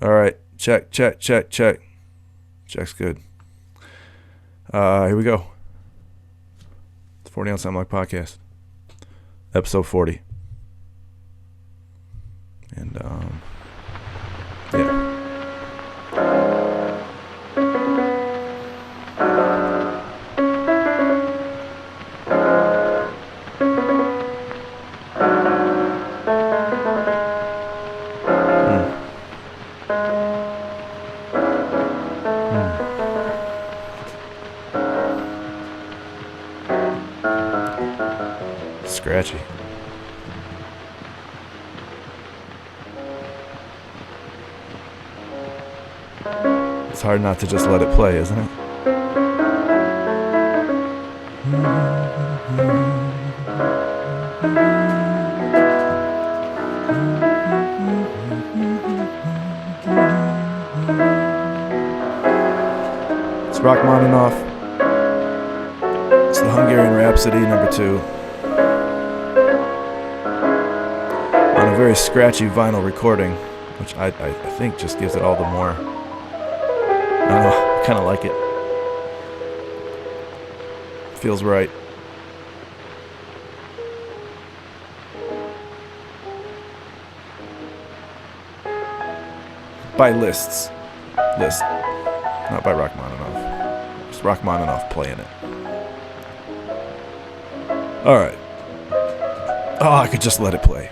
All right. Check. Check's good. Here we go. It's 40 Ounce Hemlock Podcast. Episode 40. And, yeah. Scratchy. It's hard not to just let it play, isn't it? It's Rachmaninoff. It's the Hungarian Rhapsody #2. On a very scratchy vinyl recording, which I think just gives it all the more. I don't know, I kind of like it. Feels right. By Liszt, not by Rachmaninoff. It's Rachmaninoff playing it. All right. Oh, I could just let it play.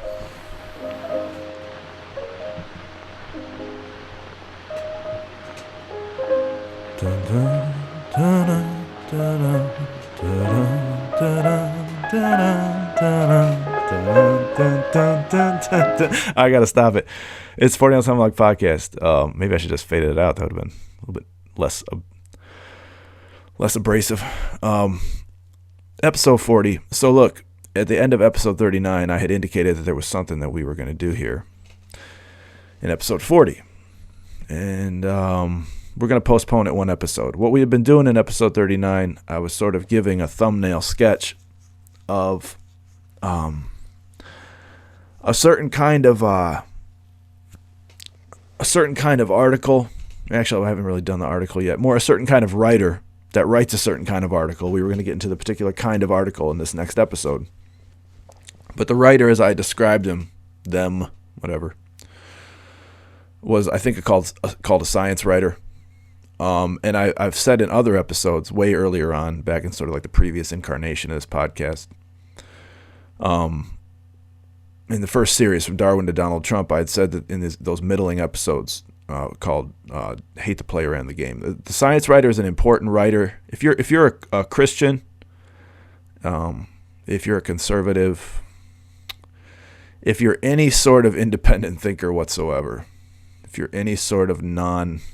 I gotta stop it. It's 40 Ounce Hemlock Podcast. Maybe I should just fade it out. That would have been a little bit less abrasive. Episode 40. So look, at the end of episode 39, I had indicated that there was something that we were going to do here in episode 40. And we're going to postpone it one episode. What we had been doing in episode 39, I was sort of giving a thumbnail sketch of a certain kind of article. Actually, I haven't really done the article yet. More a certain kind of writer that writes a certain kind of article. We were going to get into the particular kind of article in this next episode. But the writer, as I described them, whatever, was, I think, called a science writer. And I've said in other episodes way earlier on, back in sort of like the previous incarnation of this podcast, in the first series from Darwin to Donald Trump, I had said that in those middling episodes called Hate the Player and the Game, the science writer is an important writer. If you're a Christian, if you're a conservative, if you're any sort of independent thinker whatsoever, if you're any sort of non-herd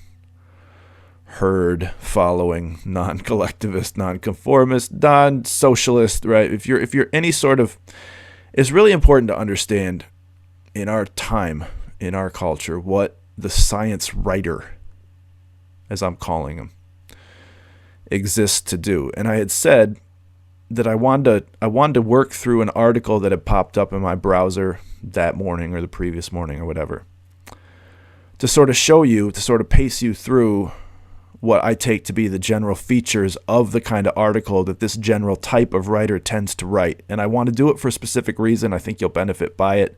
following, non-collectivist, non-conformist, non-socialist, right? If you're any sort of, it's really important to understand in our time, in our culture, what the science writer, as I'm calling him, exists to do. And I had said that I wanted to work through an article that had popped up in my browser that morning or the previous morning or whatever, to sort of show you, to sort of pace you through what I take to be the general features of the kind of article that this general type of writer tends to write. And I want to do it for a specific reason. I think you'll benefit by it.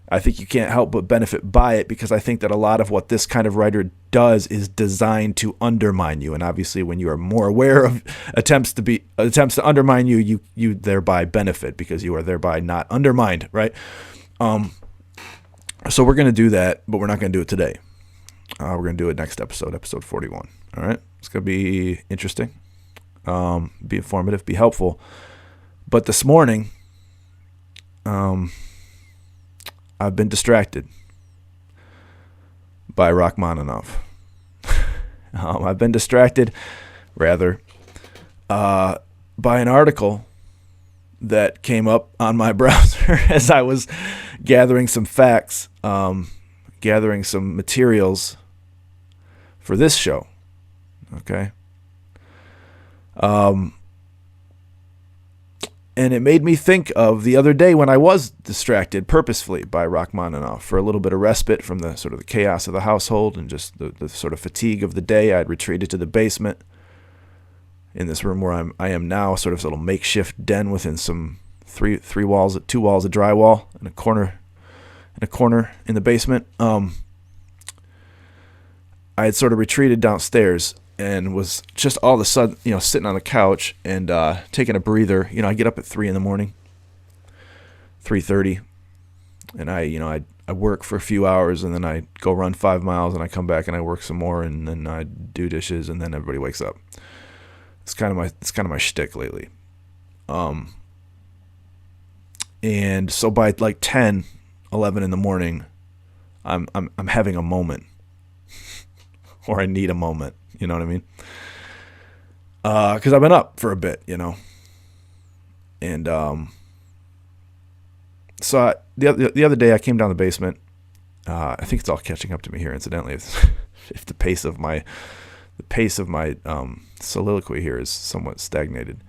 I think you can't help but benefit by it because I think that a lot of what this kind of writer does is designed to undermine you. And obviously when you are more aware of attempts to undermine you, you thereby benefit because you are thereby not undermined, right? So we're going to do that, but we're not going to do it today. We're going to do it next episode 41. All right. It's going to be interesting, be informative, be helpful. But this morning, I've been distracted by Rachmaninoff. I've been distracted, rather, by an article that came up on my browser as I was gathering some facts, gathering some materials for this show. Okay. And it made me think of the other day when I was distracted purposefully by Rachmaninoff for a little bit of respite from the sort of the chaos of the household and just the sort of fatigue of the day. I'd retreated to the basement in this room where I am now, sort of a little makeshift den within some two walls of drywall in a corner in the basement. I had sort of retreated downstairs and was just all of a sudden, sitting on the couch and taking a breather. I get up at 3 a.m, 3:30, and I work for a few hours, and then I go run 5 miles, and I come back and I work some more, and then I do dishes, and then everybody wakes up. It's kind of my shtick lately. And so by like 10, 11 in the morning, I'm having a moment, or I need a moment. You know what I mean? Because I've been up for a bit, and so the other day I came down the basement. I think it's all catching up to me here, incidentally. If the pace of my soliloquy here is somewhat stagnated.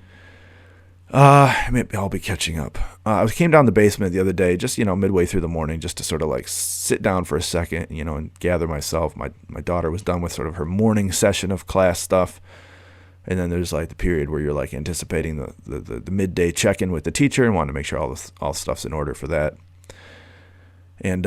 Maybe I'll be catching up. I came down the basement the other day, just midway through the morning, just to sort of like sit down for a second, and gather myself. My daughter was done with sort of her morning session of class stuff, and then there's like the period where you're like anticipating the midday check-in with the teacher and wanting to make sure all stuff's in order for that. And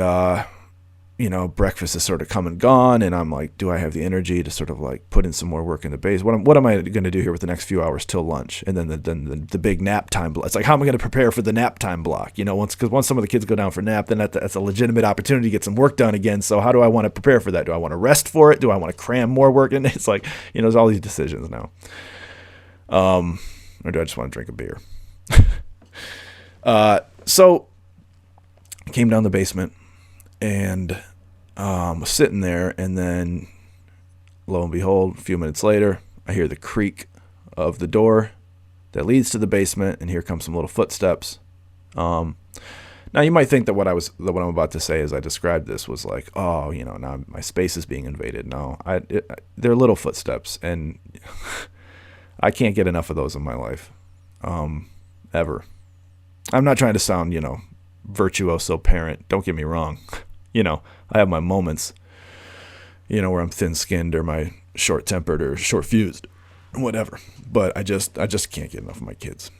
breakfast is sort of come and gone, and I'm like, do I have the energy to sort of like put in some more work in the base? What am I going to do here with the next few hours till lunch? And then the big nap time block. It's like, how am I going to prepare for the nap time block? Once some of the kids go down for nap, then that's a legitimate opportunity to get some work done again. So how do I want to prepare for that? Do I want to rest for it? Do I want to cram more work in? It's like, there's all these decisions now. Or do I just want to drink a beer? So I came down the basement and was sitting there, and then lo and behold, a few minutes later, I hear the creak of the door that leads to the basement, and here come some little footsteps. Now you might think that what I'm about to say as I described this was like, oh, now my space is being invaded. No, they're little footsteps, and I can't get enough of those in my life, ever. I'm not trying to sound, virtuoso parent. Don't get me wrong. I have my moments, where I'm thin-skinned or my short-tempered or short-fused, whatever. But I just can't get enough of my kids.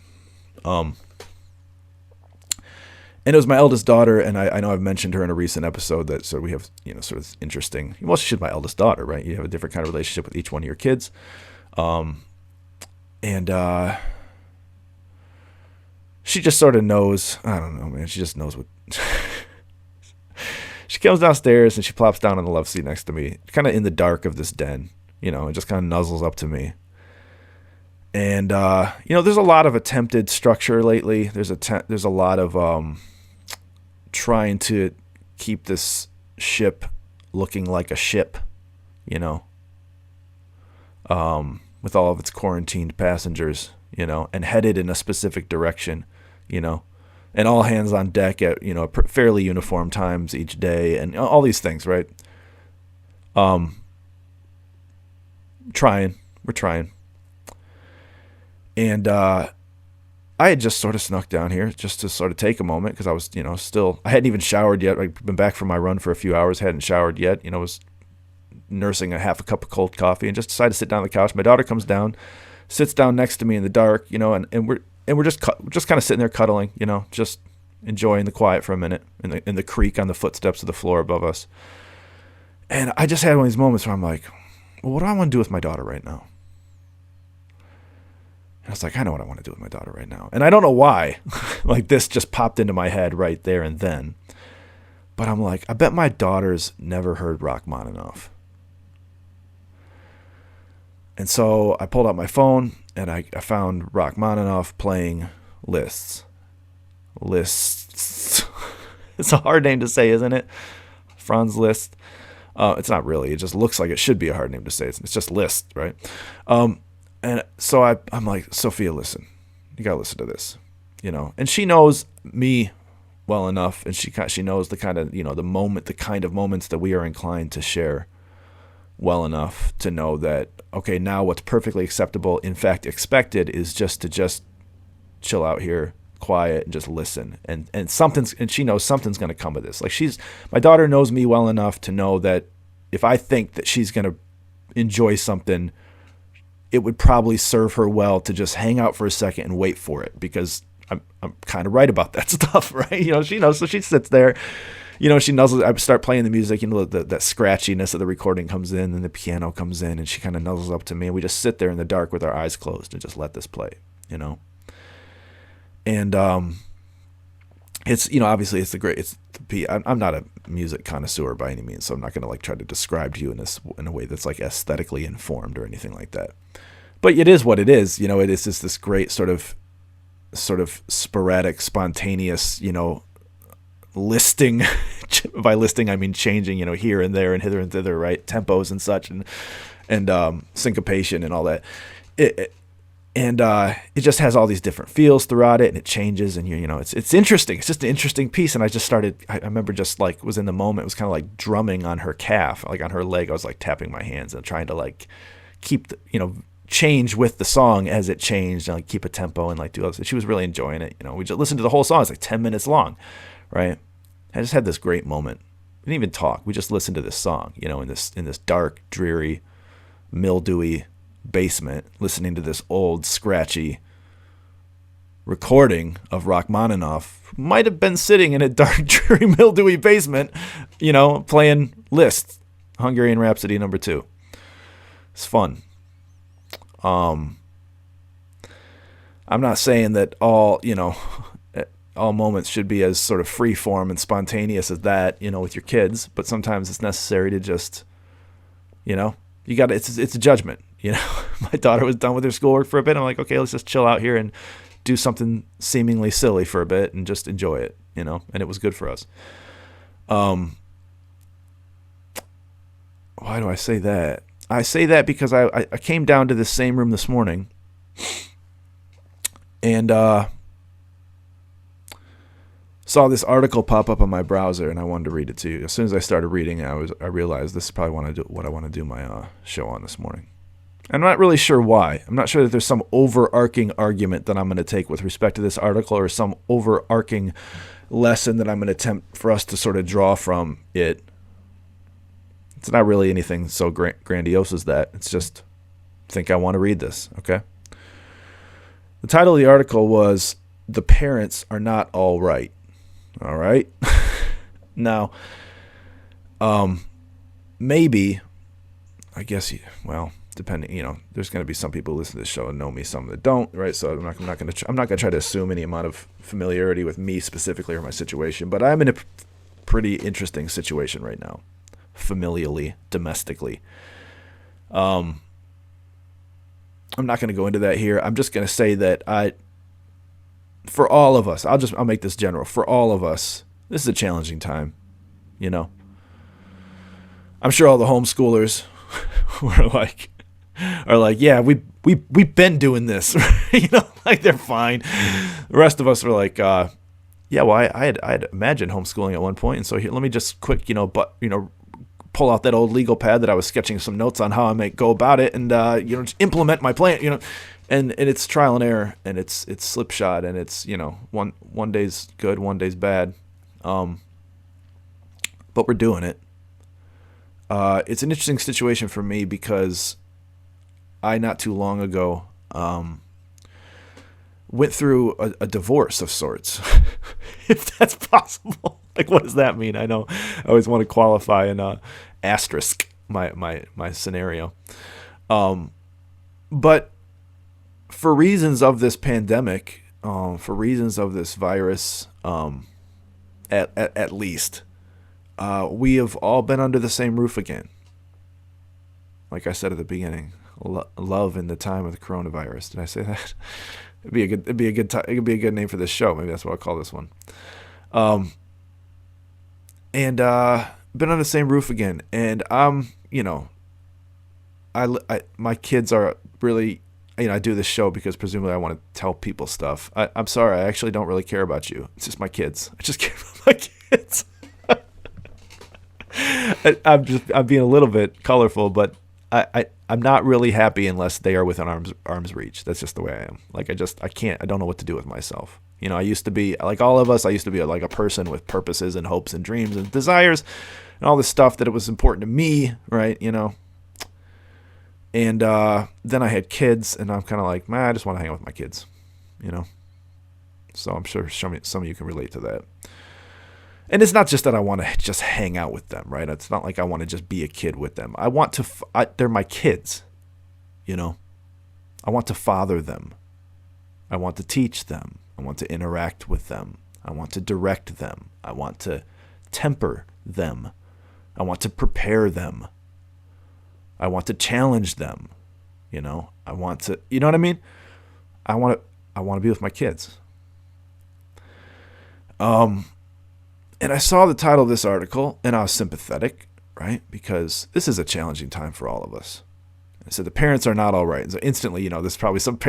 And it was my eldest daughter, and I know I've mentioned her in a recent episode that so we have, sort of interesting. Well, she's my eldest daughter, right? You have a different kind of relationship with each one of your kids. She just sort of knows. I don't know, man. She just knows what. She comes downstairs and she plops down on the love seat next to me, kind of in the dark of this den, and just kind of nuzzles up to me. And there's a lot of attempted structure lately. There's a lot of trying to keep this ship looking like a ship, with all of its quarantined passengers, and headed in a specific direction, and all hands on deck at, fairly uniform times each day, and all these things, right? We're trying. And I had just sort of snuck down here just to sort of take a moment because I was, I hadn't even showered yet. I'd been back from my run for a few hours, hadn't showered yet, was nursing half a cup of cold coffee, and just decided to sit down on the couch. My daughter comes down, sits down next to me in the dark, and we're just kind of sitting there cuddling, just enjoying the quiet for a minute and the creak on the footsteps of the floor above us. And I just had one of these moments where I'm like, well, what do I want to do with my daughter right now? And I was like, I know what I want to do with my daughter right now. And I don't know why, like this just popped into my head right there and then. But I'm like, I bet my daughter's never heard Rachmaninoff. And so I pulled out my phone and I found Rachmaninoff playing Liszt's. It's a hard name to say, isn't it? Franz Liszt. It's not really. It just looks like it should be a hard name to say. It's just Liszt, right? And so I'm like, Sophia, listen. You got to listen to this, And she knows me well enough, and she knows the kind of, the kind of moments that we are inclined to share well enough to know that, okay, now what's perfectly acceptable, in fact expected, is just to chill out here, quiet, and just listen. And she knows something's going to come of this. Like, my daughter knows me well enough to know that if I think that she's going to enjoy something, it would probably serve her well to just hang out for a second and wait for it, because I'm kind of right about that stuff, right? She knows, so she sits there, she nuzzles. I start playing the music, that scratchiness of the recording comes in, and the piano comes in, and she kind of nuzzles up to me, and we just sit there in the dark with our eyes closed and just let this play, And it's obviously I'm not a music connoisseur by any means, so I'm not going to like try to describe to you in a way that's like aesthetically informed or anything like that. But it is what it is. It is just this great sort of sporadic, spontaneous, listing. By listing I mean changing, here and there and hither and thither, right? Tempos and such, and syncopation and all that. It just has all these different feels throughout it, and it changes, and it's interesting. It's just an interesting piece. And I remember just like was in the moment. It was kind of like drumming on her calf, like on her leg. I was like tapping my hands and trying to like keep the, change with the song as it changed, and like keep a tempo and like do those. She was really enjoying it. We just listened to the whole song. It's like 10 minutes long, right? I just had this great moment. We didn't even talk. We just listened to this song, in this dark, dreary, mildewy basement, listening to this old, scratchy recording of Rachmaninoff, who might have been sitting in a dark, dreary, mildewy basement, playing Liszt, Hungarian Rhapsody No. 2. It's fun. I'm not saying that all moments should be as sort of free form and spontaneous as that, with your kids, but sometimes it's necessary to just, it's a judgment. My daughter was done with her schoolwork for a bit. I'm like, okay, let's just chill out here and do something seemingly silly for a bit and just enjoy it, and it was good for us. Why do I say that? I say that because I came down to this same room this morning, and saw this article pop up on my browser, and I wanted to read it to you. As soon as I started reading, I realized this is probably what I want to do my show on this morning. I'm not really sure why. I'm not sure that there's some overarching argument that I'm going to take with respect to this article, or some overarching lesson that I'm going to attempt for us to sort of draw from it. It's not really anything so grandiose as that. It's just, I think I want to read this, okay? The title of the article was, "The Parents Are Not All Right." All right? Now, maybe, I guess, depending, there's going to be some people who listen to this show and know me, some that don't, right? So I'm not going to try to assume any amount of familiarity with me specifically or my situation, but I'm in a pretty interesting situation right now, familially, domestically. I'm not going to go into that here. I'm just going to say that for all of us, I'll make this general. For all of us, this is a challenging time, I'm sure all the homeschoolers are like, yeah, we've been doing this, like they're fine. The rest of us are like, yeah, well, I had imagined homeschooling at one point, and so here, let me just quick, pull out that old legal pad that I was sketching some notes on how I might go about it, and just implement my plan, and it's trial and error, and it's slipshod, and it's one day's good, one day's bad, but we're doing it. It's an interesting situation for me because I not too long ago went through a divorce of sorts, if that's possible. Like, what does that mean? I know I always want to qualify and asterisk my scenario. But for reasons of this pandemic, for reasons of this virus, at least, we have all been under the same roof again. Like I said at the beginning, love in the time of the coronavirus. Did I say that? It'd be a good name for this show. Maybe that's what I'll call this one. And been on the same roof again. And my kids are really, I do this show because presumably I want to tell people stuff. I'm sorry, I actually don't really care about you. It's just my kids. I just care about my kids. I'm being a little bit colorful, but I I'm not really happy unless they are within arm's reach. That's just the way I am. Like I don't know what to do with myself. I used to be like all of us. I used to be like a person with purposes and hopes and dreams and desires and all this stuff that it was important to me, right? And then I had kids, and I'm kind of like, man, I just want to hang out with my kids, So I'm sure some of you can relate to that. And it's not just that I want to just hang out with them, right? It's not like I want to just be a kid with them. I want to, they're my kids, I want to father them. I want to teach them. I want to interact with them. I want to direct them. I want to temper them. I want to prepare them. I want to challenge them. I want to, you know what I mean? I want to be with my kids. And I saw the title of this article, and I was sympathetic, right? Because this is a challenging time for all of us. I said the parents are not all right. And so instantly, there's probably some,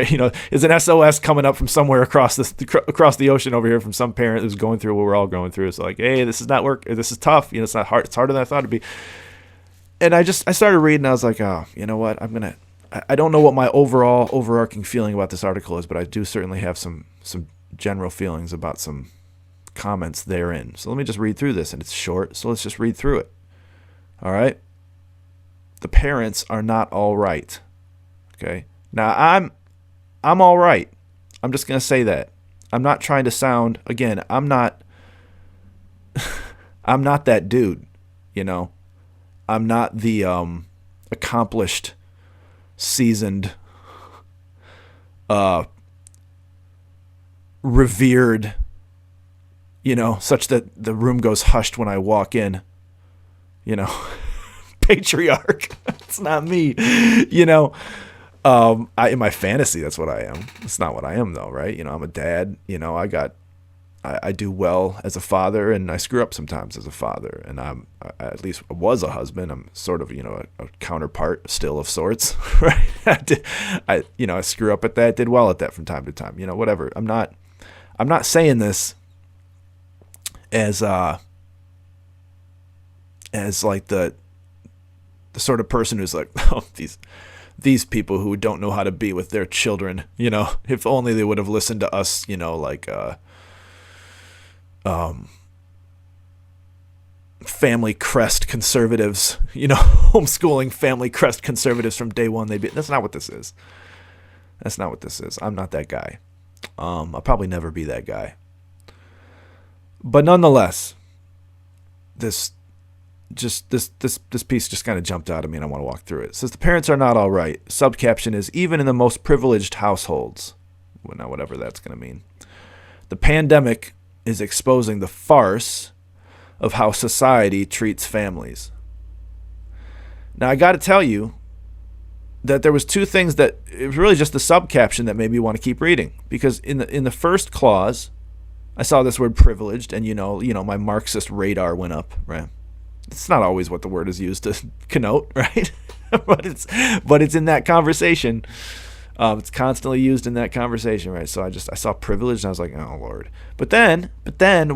is an SOS coming up from somewhere across the ocean over here from some parent who's going through what we're all going through. It's like, hey, this is not work. This is tough. It's not hard. It's harder than I thought it'd be. And I started reading. I was like, oh, you know what? I don't know what my overarching feeling about this article is, but I do certainly have some general feelings about some comments therein. So let me just read through this, and it's short, so let's just read through it. All right? The parents are not all right. Okay? Now, I'm all right. I'm just going to say that. I'm not trying to sound, again, I'm not that dude, I'm not the accomplished, seasoned, revered, such that the room goes hushed when I walk in, patriarch. It's not me, in my fantasy, that's what I am. It's not what I am though, right? I'm a dad, I do well as a father, and I screw up sometimes as a father, and I at least was a husband. I'm sort of, a counterpart still of sorts, right? I screw up at that, did well at that from time to time, whatever. I'm not saying this as like the sort of person who's like, oh, these people who don't know how to be with their children, if only they would have listened to us, family crest conservatives, homeschooling family crest conservatives from day one. That's not what this is. That's not what this is. I'm not that guy. I'll probably never be that guy. But nonetheless, this piece just kind of jumped out at me, and I want to walk through it. It says the parents are not all right. Subcaption is even in the most privileged households. Well, now whatever that's going to mean. The pandemic is exposing the farce of how society treats families. Now I got to tell you that there was two things that it was really just the subcaption that made me want to keep reading, because in the first clause, I saw this word privileged, and my Marxist radar went up, right? It's not always what the word is used to connote, right? but it's in that conversation. It's constantly used in that conversation, right? So I saw privileged, and I was like, oh Lord. But then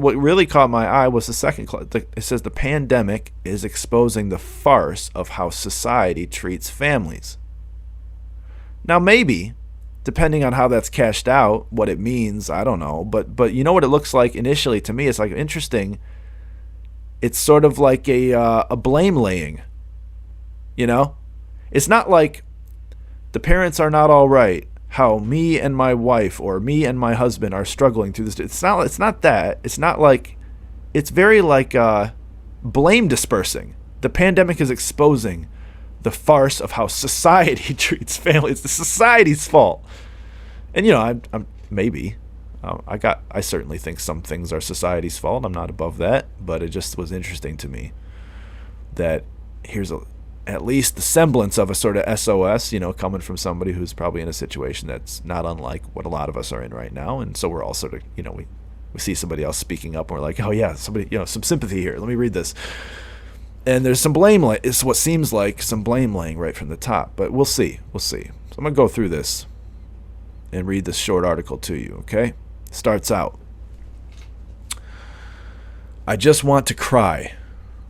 what really caught my eye was the second clause. It says the pandemic is exposing the farce of how society treats families. Now maybe, depending on how that's cashed out, what it means, I don't know. But you know what it looks like initially to me? It's like interesting. It's sort of like a blame laying. It's not like the parents are not all right, how me and my wife or me and my husband are struggling through this. It's not that. It's not like, it's very like blame dispersing. The pandemic is exposing the farce of how society treats families. It's the society's fault. And I'm maybe I certainly think some things are society's fault. I'm not above that, but it just was interesting to me that here's at least the semblance of a sort of SOS, coming from somebody who's probably in a situation that's not unlike what a lot of us are in right now. And so we're all sort of, we see somebody else speaking up, and we're like, oh yeah, somebody, some sympathy here. Let me read this. And there's some blame, it's what seems like some blame laying right from the top, but we'll see. So I'm going to go through this and read this short article to you, okay? Starts out. I just want to cry,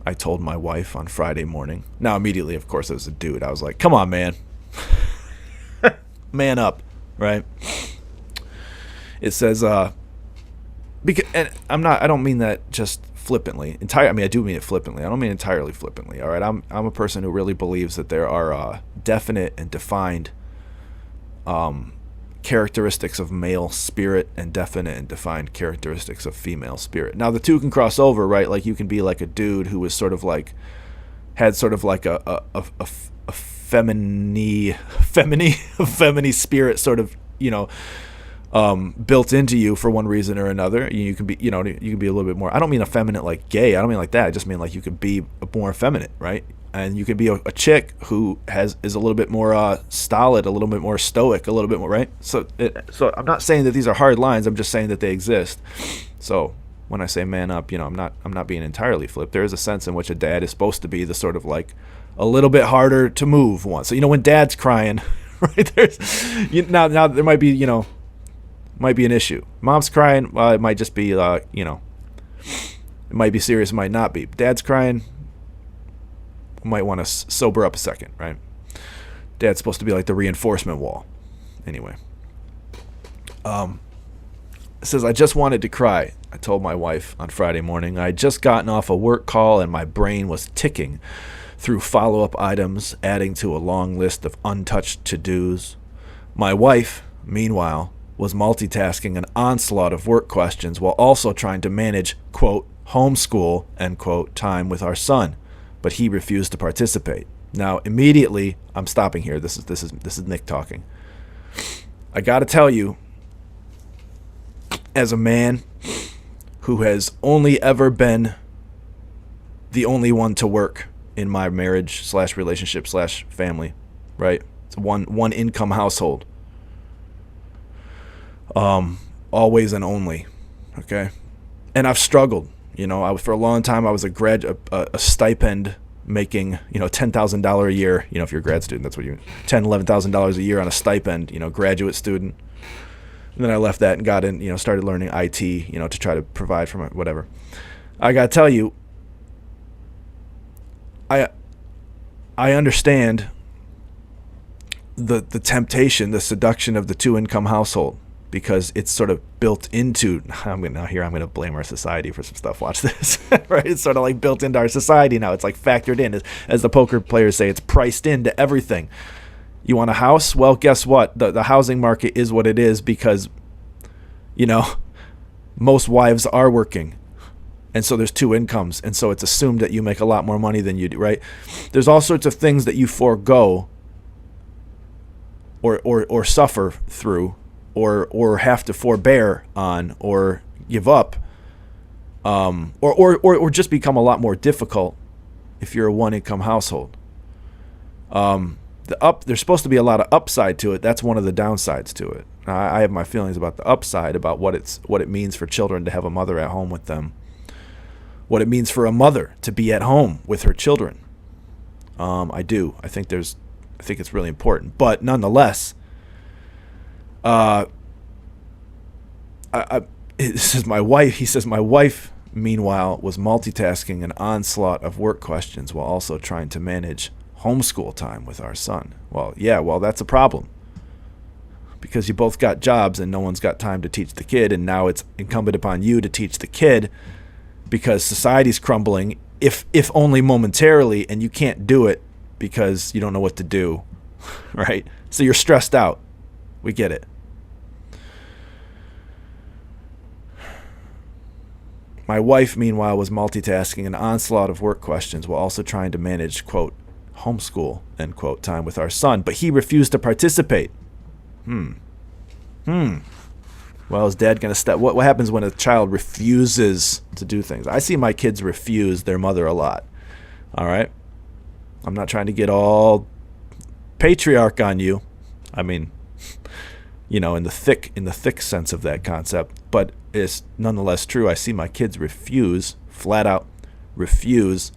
I told my wife on Friday morning. Now, immediately, of course, as a dude, I was like, come on, man. man up, right? It says, because, and I don't mean that just flippantly. I mean, I do mean it flippantly. I don't mean entirely flippantly. All right, I'm a person who really believes that there are definite and defined characteristics of male spirit and definite and defined characteristics of female spirit. Now the two can cross over, right? Like you can be like a dude who was sort of like had sort of like a feminine spirit, sort of, you know, built into you for one reason or another. You can be, you know, you can be a little bit more. I don't mean effeminate like gay. I don't mean like that. I just mean like you could be more effeminate, right? And you could be a chick who is a little bit more stolid, a little bit more stoic, a little bit more, right? So I'm not saying that these are hard lines. I'm just saying that they exist. So when I say man up, you know, I'm not being entirely flipped. There is a sense in which a dad is supposed to be the sort of like a little bit harder to move one. So, you know, when dad's crying, right? Now there might be, you know, might be an issue. Mom's crying, well, it might just be, you know, it might be serious, it might not be. Dad's crying, might want to sober up a second, right? Dad's supposed to be like the reinforcement wall. Anyway, it says, I just wanted to cry. I told my wife on Friday morning. I had just gotten off a work call and my brain was ticking through follow-up items, adding to a long list of untouched to-dos. My wife, meanwhile, was multitasking an onslaught of work questions while also trying to manage, quote, homeschool, end quote, time with our son. But he refused to participate. Now, immediately, I'm stopping here. This is Nick talking. I got to tell you, as a man who has only ever been the only one to work in my marriage / relationship / family, right? It's one income household. Always and only, okay? And I've struggled. You know, for a long time, I was a stipend making, you know, $10,000 a year. You know, if you're a grad student, that's what $11,000 a year on a stipend, you know, graduate student. And then I left that and got in, you know, started learning IT, you know, to try to provide for my whatever. I got to tell you, I understand the temptation, the seduction of the two-income household. Because it's sort of built into, I'm gonna blame our society for some stuff. Watch this, right? It's sort of like built into our society now. It's like factored in, as the poker players say, it's priced into everything. You want a house? Well, guess what? The housing market is what it is because, you know, most wives are working, and so there's two incomes, and so it's assumed that you make a lot more money than you do, right? There's all sorts of things that you forego or suffer through. Or have to forbear on, or give up, or just become a lot more difficult if you're a one-income household. There's supposed to be a lot of upside to it. That's one of the downsides to it. I have my feelings about the upside, about what it means for children to have a mother at home with them, what it means for a mother to be at home with her children. I do. I think it's really important, but nonetheless. This is my wife. He says my wife, meanwhile, was multitasking an onslaught of work questions while also trying to manage homeschool time with our son. Well, that's a problem because you both got jobs and no one's got time to teach the kid, and now it's incumbent upon you to teach the kid because society's crumbling, if only momentarily, and you can't do it because you don't know what to do, right? So you're stressed out. We get it. My wife, meanwhile, was multitasking an onslaught of work questions while also trying to manage, quote, homeschool, end quote, time with our son. But he refused to participate. Well, is dad going to step? What happens when a child refuses to do things? I see my kids refuse their mother a lot. All right? I'm not trying to get all patriarch on you. I mean, you know, in the thick sense of that concept, but it's nonetheless true. I see my kids flat out refuse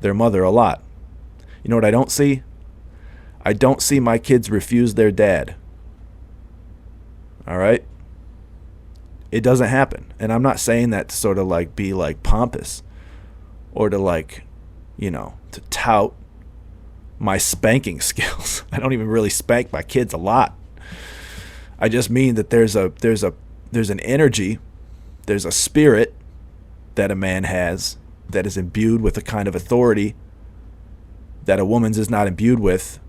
their mother a lot. You know what I don't see? I don't see my kids refuse their dad. All right? It doesn't happen. And I'm not saying that to sort of like be like pompous or to like, you know, to tout my spanking skills. I don't even really spank my kids a lot. I just mean that there's an energy, there's a spirit that a man has that is imbued with a kind of authority that a woman's is not imbued with.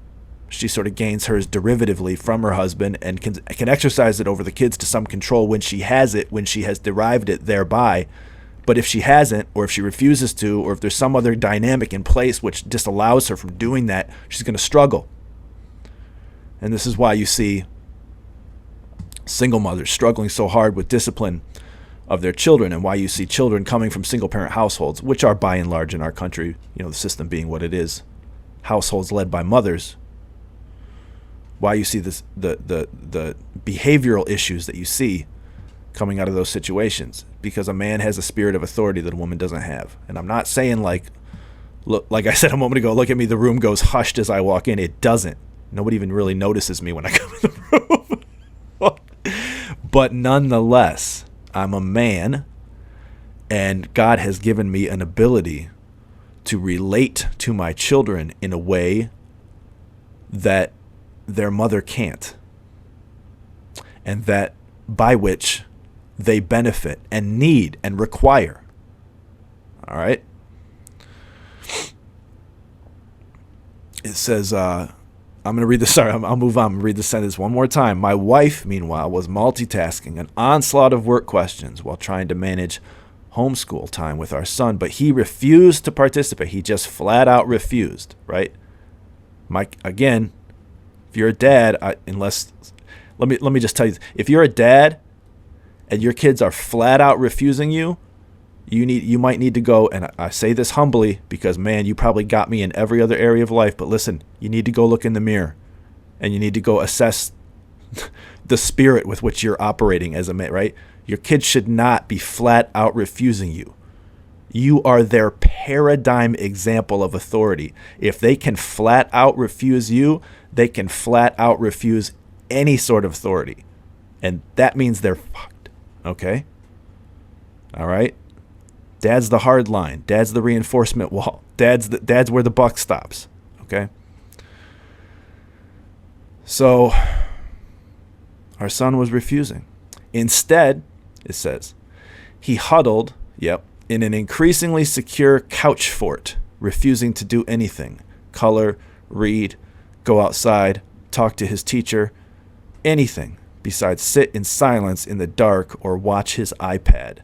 She sort of gains hers derivatively from her husband and can exercise it over the kids to some control when she has it, when she has derived it thereby. But if she hasn't, or if she refuses to, or if there's some other dynamic in place which disallows her from doing that, she's going to struggle. And this is why you see single mothers struggling so hard with discipline of their children, and why you see children coming from single parent households, which are by and large in our country, the system being what it is, households led by mothers. Why you see this, the behavioral issues that you see coming out of those situations, because a man has a spirit of authority that a woman doesn't have. And I'm not saying look, like I said a moment ago, look at me, the room goes hushed as I walk in. It doesn't. Nobody even really notices me when I come in the room. But nonetheless, I'm a man, and God has given me an ability to relate to my children in a way that their mother can't, and that by which they benefit and need and require. All right. It says, I'm going to read this. Sorry, I'll move on and read the sentence one more time. My wife, meanwhile, was multitasking an onslaught of work questions while trying to manage homeschool time with our son, but he refused to participate. He just flat out refused, right? Again, if you're a dad, let me just tell you, if you're a dad and your kids are flat out refusing you, you might need to go, and I say this humbly because, man, you probably got me in every other area of life, but listen, you need to go look in the mirror, and you need to go assess the spirit with which you're operating as a man, right? Your kids should not be flat out refusing you. You are their paradigm example of authority. If they can flat out refuse you, they can flat out refuse any sort of authority. And that means they're fucked. Okay? All right? Dad's the hard line. Dad's the reinforcement wall. Dad's where the buck stops. Okay? So our son was refusing. Instead, it says, he huddled, in an increasingly secure couch fort, refusing to do anything. Color, read, go outside, talk to his teacher, anything besides sit in silence in the dark or watch his iPad.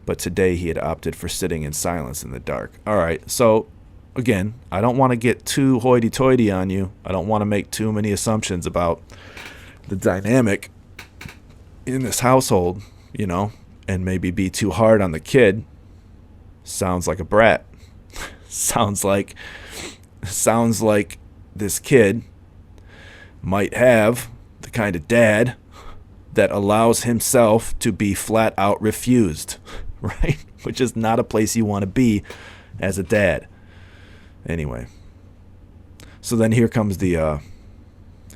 But today he had opted for sitting in silence in the dark. All right, so again, I don't want to get too hoity-toity on you. I don't want to make too many assumptions about the dynamic in this household, and maybe be too hard on the kid. Sounds like a brat. Sounds like this kid might have the kind of dad that allows himself to be flat out refused, right? Which is not a place you want to be as a dad. Anyway, so then here comes the,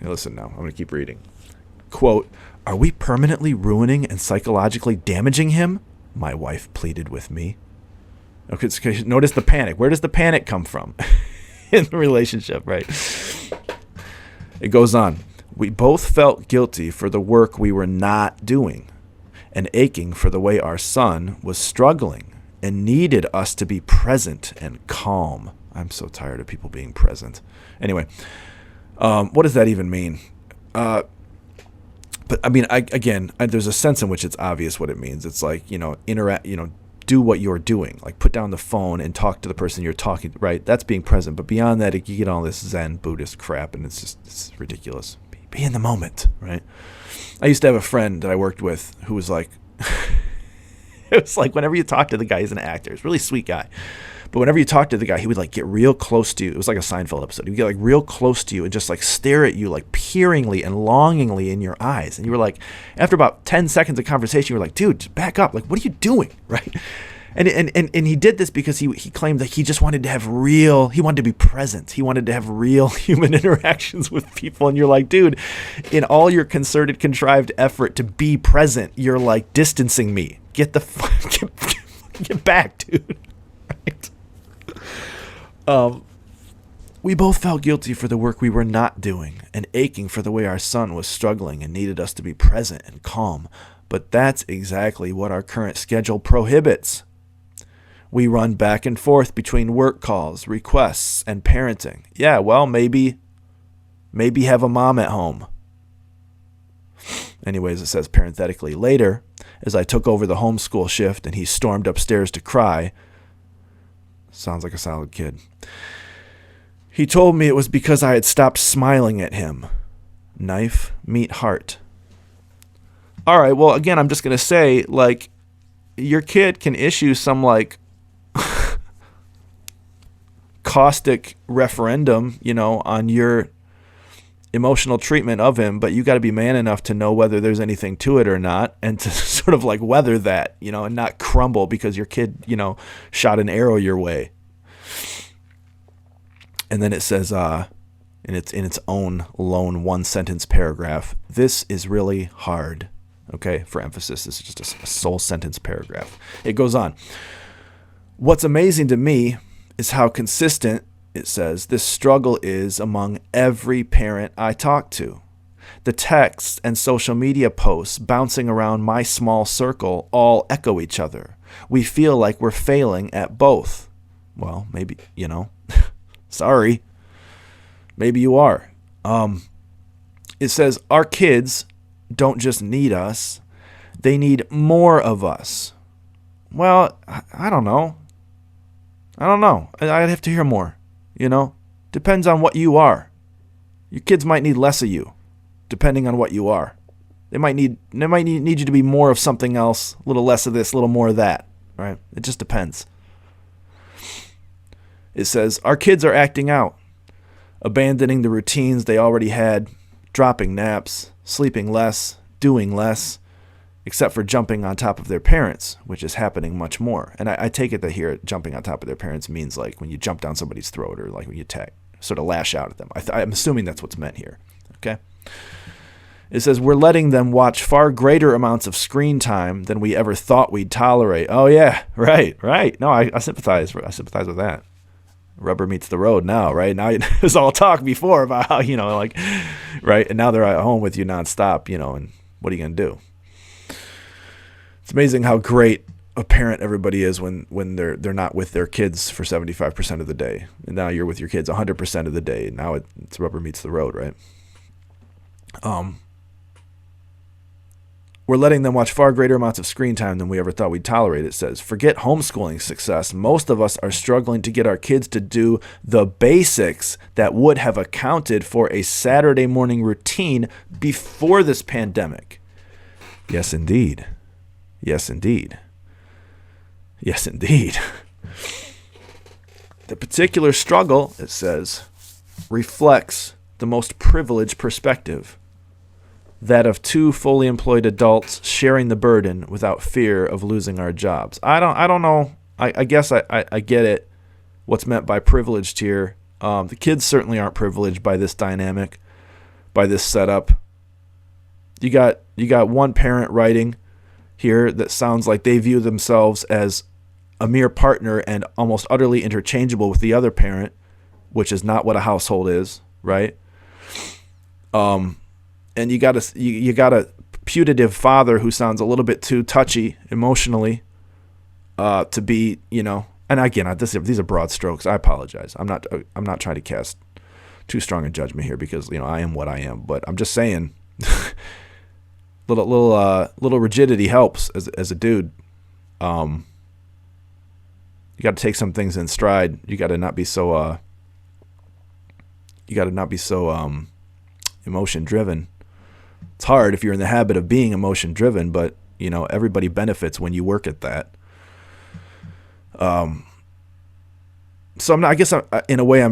listen now, I'm going to keep reading. Quote, "Are we permanently ruining and psychologically damaging him?" my wife pleaded with me. Okay, so notice the panic. Where does the panic come from in the relationship, right? It goes on. "We both felt guilty for the work we were not doing and aching for the way our son was struggling and needed us to be present and calm." I'm so tired of people being present. Anyway, what does that even mean? But I mean, there's a sense in which it's obvious what it means. It's like, interact, do what you're doing, like put down the phone and talk to the person you're talking to, right? That's being present. But beyond that, you get all this Zen Buddhist crap, and it's ridiculous. Be in the moment, right? I used to have a friend that I worked with who was like, it was like whenever you talk to the guy, he's an actor. He's a really sweet guy. But whenever you talk to the guy, he would like get real close to you. It was like a Seinfeld episode. He would get like real close to you and just like stare at you like peeringly and longingly in your eyes. And you were like, after about 10 seconds of conversation, you were like, dude, just back up. Like, what are you doing? Right? And he did this because he claimed that he just wanted to have he wanted to be present. He wanted to have real human interactions with people. And you're like, dude, in all your concerted, contrived effort to be present, you're like distancing me. Get back, dude. Right? We both felt guilty for the work we were not doing and aching for the way our son was struggling and needed us to be present and calm. But that's exactly what our current schedule prohibits. We run back and forth between work calls, requests, and parenting. Yeah, well, maybe have a mom at home. Anyways, it says parenthetically, later, as I took over the homeschool shift and he stormed upstairs to cry. Sounds like a solid kid. He told me it was because I had stopped smiling at him. Knife, meet heart. All right, well, again, I'm just going to say, like, your kid can issue some, like, caustic referendum, on your emotional treatment of him, but you got to be man enough to know whether there's anything to it or not, and to sort of like weather that, and not crumble because your kid, shot an arrow your way. And then it says, in its own lone one-sentence paragraph, this is really hard. Okay, for emphasis, this is just a sole sentence paragraph. It goes on. What's amazing to me is how consistent, it says, this struggle is among every parent I talk to. The texts and social media posts bouncing around my small circle all echo each other. We feel like we're failing at both. Well, maybe, sorry. Maybe you are. It says, our kids don't just need us. They need more of us. Well, I don't know. I'd have to hear more. Depends on what you are. Your kids might need less of you, depending on what you are. They might need you to be more of something else, a little less of this, a little more of that, right? It just depends. It says, our kids are acting out, abandoning the routines they already had, dropping naps, sleeping less, doing less, except for jumping on top of their parents, which is happening much more. And I take it that here, jumping on top of their parents means like when you jump down somebody's throat or like when you sort of lash out at them. I'm assuming that's what's meant here. Okay. It says, we're letting them watch far greater amounts of screen time than we ever thought we'd tolerate. Oh yeah, right. No, I sympathize. I sympathize with that. Rubber meets the road now, right? Now there's all talk before about how, right? And now they're at home with you nonstop, and what are you going to do? It's amazing how great a parent everybody is when they're not with their kids for 75% of the day. And now you're with your kids 100% of the day. Now it's rubber meets the road, right? We're letting them watch far greater amounts of screen time than we ever thought we'd tolerate, it says. Forget homeschooling success. Most of us are struggling to get our kids to do the basics that would have accounted for a Saturday morning routine before this pandemic. Yes, indeed. Yes, indeed. Yes, indeed. The particular struggle, it says, reflects the most privileged perspective, that of two fully employed adults sharing the burden without fear of losing our jobs. I don't know. I guess I get it, what's meant by privileged here. The kids certainly aren't privileged by this dynamic, by this setup. You got one parent writing here that sounds like they view themselves as a mere partner and almost utterly interchangeable with the other parent, which is not what a household is, right? And you got a putative father who sounds a little bit too touchy emotionally to be, and again, these are broad strokes. I apologize. I'm not trying to cast too strong a judgment here because, I am what I am, but I'm just saying little rigidity helps as a dude. You got to take some things in stride. You got to not be so emotion driven. It's hard if you're in the habit of being emotion driven, but everybody benefits when you work at that. So in a way I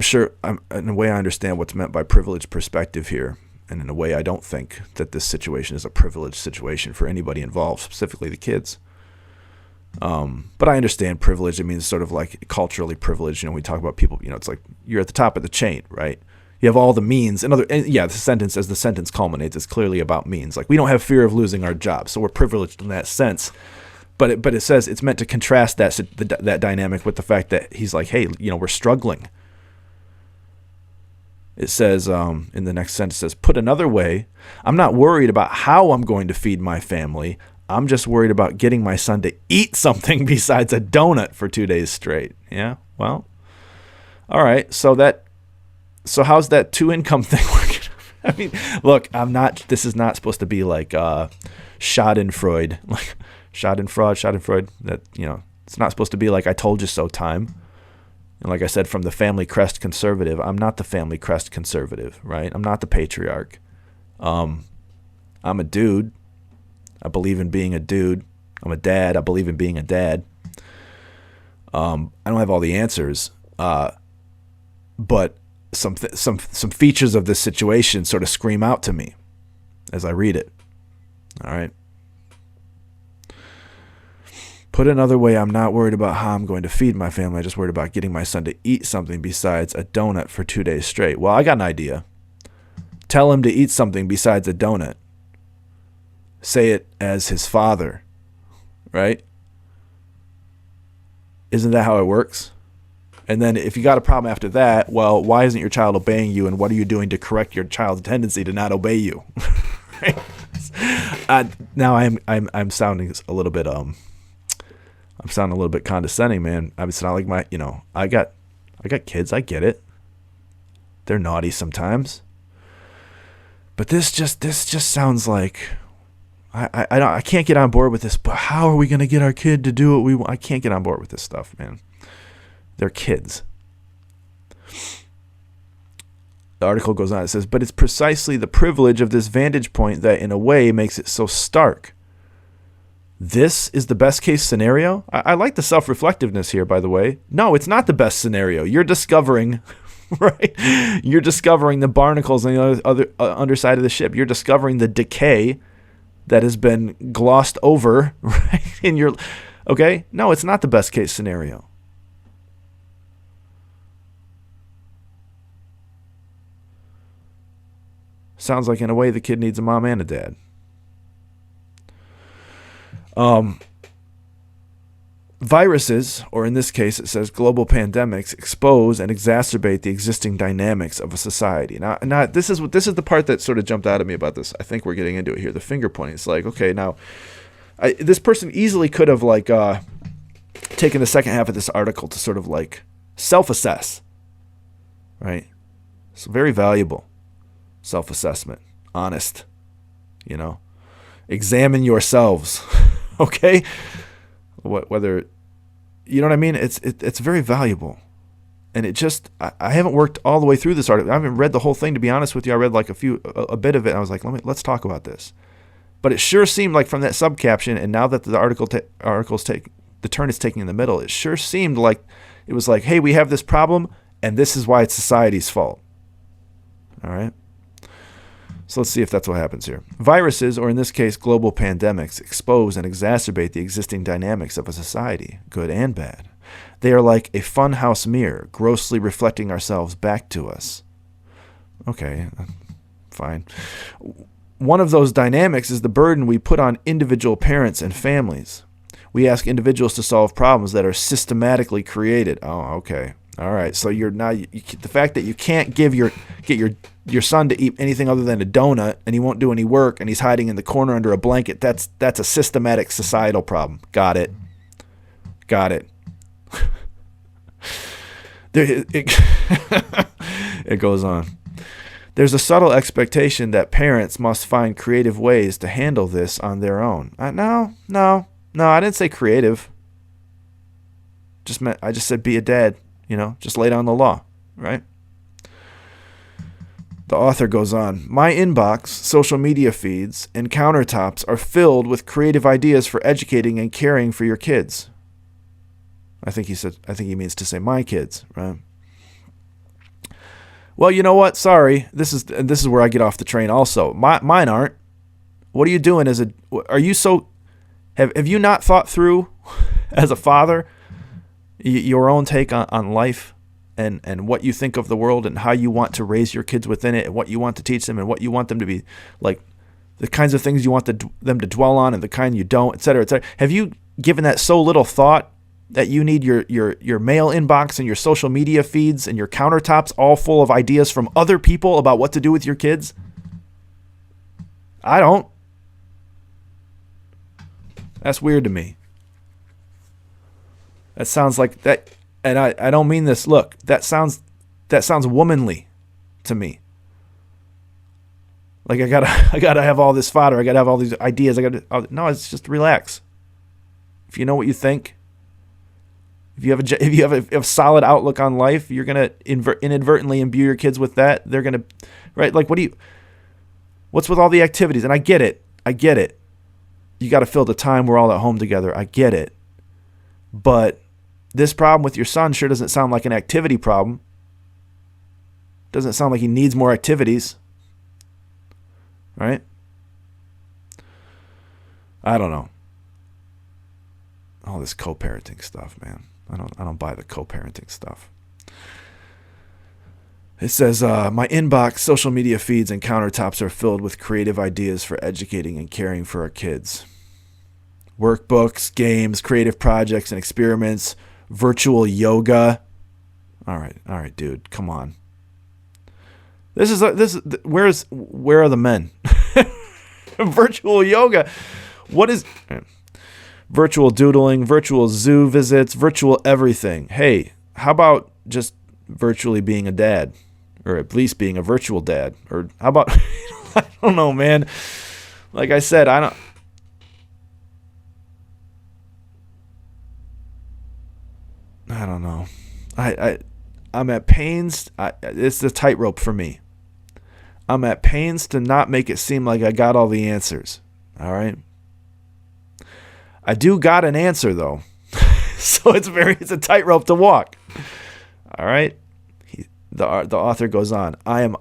understand what's meant by privileged perspective here. And in a way, I don't think that this situation is a privileged situation for anybody involved, specifically the kids. But I understand privilege. It means sort of like culturally privileged. We talk about people, it's like you're at the top of the chain, right? You have all the means. The sentence, as the sentence culminates, is clearly about means. Like we don't have fear of losing our job, so we're privileged in that sense. But it says it's meant to contrast that dynamic with the fact that he's like, hey, we're struggling. It says in the next sentence, it says, put another way, I'm not worried about how I'm going to feed my family. I'm just worried about getting my son to eat something besides a donut for 2 days straight. Yeah, well, all right. So how's that two-income thing working? I mean, look, this is not supposed to be like Schadenfreude, like Schadenfreude, that, it's not supposed to be like I told you so time. And like I said, from the family crest conservative, I'm not the family crest conservative, right? I'm not the patriarch. I'm a dude. I believe in being a dude. I'm a dad. I believe in being a dad. I don't have all the answers, but some features of this situation sort of scream out to me as I read it. All right. Put another way, I'm not worried about how I'm going to feed my family. I'm just worried about getting my son to eat something besides a donut for 2 days straight. Well, I got an idea. Tell him to eat something besides a donut. Say it as his father, right? Isn't that how it works? And then if you got a problem after that, well, why isn't your child obeying you, and what are you doing to correct your child's tendency to not obey you? Right? Now I'm sounding a little bit I'm sounding a little bit condescending, man. It's not like I got kids. I get it. They're naughty sometimes. But this just sounds like I can't get on board with this. But how are we going to get our kid to do what we want? I can't get on board with this stuff, man. They're kids. The article goes on. It says, but it's precisely the privilege of this vantage point that in a way makes it so stark. This is the best case scenario. I like the self-reflectiveness here, by the way. No, it's not the best scenario. You're discovering, right? You're discovering the barnacles on the other underside of the ship. You're discovering the decay that has been glossed over, right? Okay? No, it's not the best case scenario. Sounds like in a way the kid needs a mom and a dad. Viruses, or in this case it says global pandemics, expose and exacerbate the existing dynamics of a society. Now this is the part that sort of jumped out at me about this. I think we're getting into it here. The finger pointing. It's like, okay, now this person easily could have taken the second half of this article to sort of like self-assess, right? It's very valuable. Self-assessment, honest, examine yourselves. Okay, whether you know what I mean. It's very valuable, and I haven't worked all the way through this article. I haven't read the whole thing, to be honest with you. I read like a bit of it. And I was like, let's talk about this. But it sure seemed like from that subcaption, and now that the the turn it's taking in the middle, it sure seemed like it was like, hey, we have this problem, and this is why it's society's fault. All right. So let's see if that's what happens here. Viruses, or in this case, global pandemics, expose and exacerbate the existing dynamics of a society, good and bad. They are like a funhouse mirror, grossly reflecting ourselves back to us. Okay, fine. One of those dynamics is the burden we put on individual parents and families. We ask individuals to solve problems that are systematically created. Oh, okay. All right. So the fact that you can't get your son to eat anything other than a donut, and he won't do any work, and he's hiding in the corner under a blanket, that's a systematic societal problem. Got it. It goes on. There's a subtle expectation that parents must find creative ways to handle this on their own. No, I didn't say creative. I just said be a dad. Just lay down the law, right? The author goes on, my inbox, social media feeds, and countertops are filled with creative ideas for educating and caring for your kids. I think he means to say my kids, right? Well, you know what? Sorry. This is where I get off the train also. Mine aren't. What are you doing have you not thought through as a father your own take on life and what you think of the world and how you want to raise your kids within it and what you want to teach them and what you want them to be like, the kinds of things you want them to dwell on and the kind you don't, et cetera, et cetera. Have you given that so little thought that you need your mail inbox and your social media feeds and your countertops all full of ideas from other people about what to do with your kids? I don't. That's weird to me. That sounds like that, and I don't mean this. Look, that sounds womanly to me. Like I gotta have all this fodder. I gotta have all these ideas. No, it's just relax. If you know what you think, if you have a solid outlook on life, you're gonna inadvertently imbue your kids with that. They're gonna, right? Like what's with all the activities? And I get it. You got to fill the time we're all at home together. I get it. But this problem with your son sure doesn't sound like an activity problem. Doesn't sound like he needs more activities. Right? I don't know. All this co-parenting stuff, man. I don't buy the co-parenting stuff. It says, my inbox, social media feeds, and countertops are filled with creative ideas for educating and caring for our kids. Workbooks, games, creative projects and experiments, virtual yoga. All right, dude, come on. Where are the men? Virtual yoga. What is virtual doodling, virtual zoo visits, virtual everything? Hey, how about just virtually being a dad, or at least being a virtual dad? Or how about I don't know, man. Like I said, I don't know. I'm at pains. It's the tightrope for me. I'm at pains to not make it seem like I got all the answers. All right. I do got an answer though, so it's a tightrope to walk. All right. The author goes on. The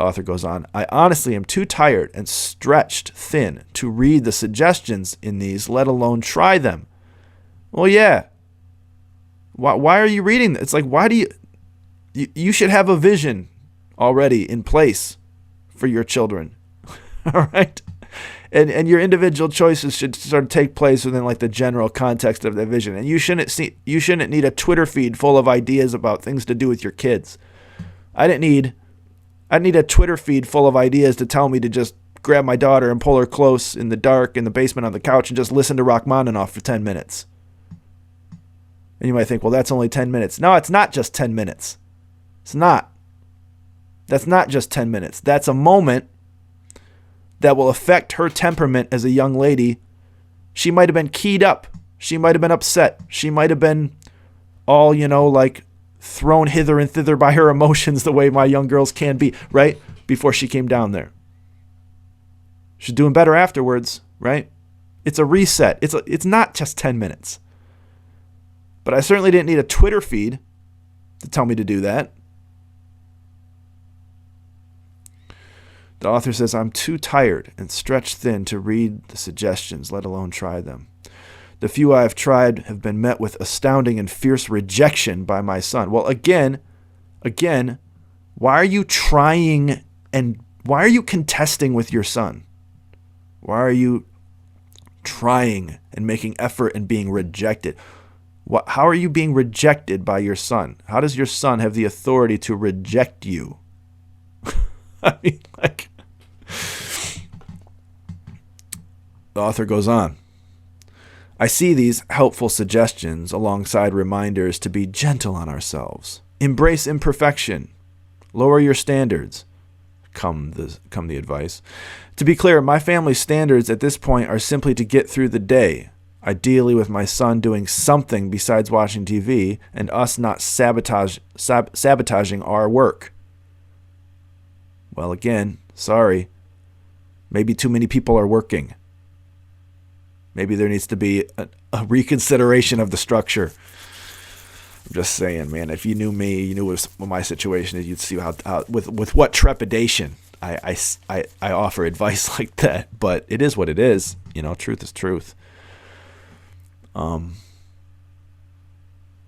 author goes on. I honestly am too tired and stretched thin to read the suggestions in these, let alone try them. Well, yeah. Why are you reading this? It's like, why do you should have a vision already in place for your children. All right? And your individual choices should sort of take place within like the general context of that vision. And you shouldn't need a Twitter feed full of ideas about things to do with your kids. I'd need a Twitter feed full of ideas to tell me to just grab my daughter and pull her close in the dark in the basement on the couch and just listen to Rachmaninoff for 10 minutes. And you might think, well, that's only 10 minutes. No, it's not just 10 minutes. It's not. That's not just 10 minutes. That's a moment that will affect her temperament as a young lady. She might have been keyed up. She might have been upset. She might have been all, like thrown hither and thither by her emotions the way my young girls can be, right? Before she came down there. She's doing better afterwards, right? It's a reset. It's not just 10 minutes. But I certainly didn't need a Twitter feed to tell me to do that. The author says, I'm too tired and stretched thin to read the suggestions, let alone try them. The few I have tried have been met with astounding and fierce rejection by my son. Well, again, why are you trying and why are you contesting with your son? Why are you trying and making effort and being rejected? How are you being rejected by your son? How does your son have the authority to reject you? I mean, the author goes on. I see these helpful suggestions alongside reminders to be gentle on ourselves. Embrace imperfection. Lower your standards. Come the advice. To be clear, my family's standards at this point are simply to get through the day, ideally with my son doing something besides watching TV and us not sabotaging our work. Well, again, sorry. Maybe too many people are working. Maybe there needs to be a reconsideration of the structure. I'm just saying, man, if you knew me, you knew what my situation is, you'd see how with what trepidation I offer advice like that. But it is what it is. Truth is truth.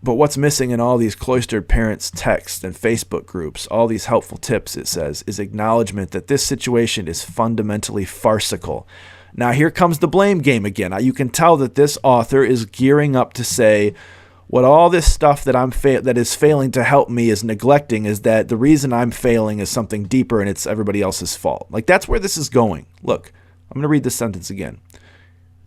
But what's missing in all these cloistered parents' texts and Facebook groups, all these helpful tips, it says, is acknowledgement that this situation is fundamentally farcical Now here comes the blame game again. Now, you can tell that this author is gearing up to say, what all this stuff that that is failing to help me is neglecting is that the reason I'm failing is something deeper and it's everybody else's fault. Like, that's where this is going. Look, I'm going to read this sentence again.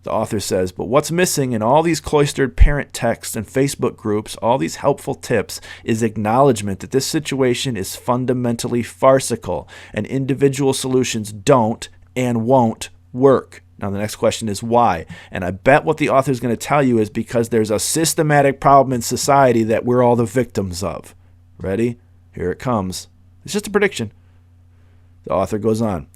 The author says, but what's missing in all these cloistered parent texts and Facebook groups, all these helpful tips, is acknowledgement that this situation is fundamentally farcical and individual solutions don't and won't work. Now, the next question is why? And I bet what the author is going to tell you is because there's a systematic problem in society that we're all the victims of. Ready? Here it comes. It's just a prediction. The author goes on.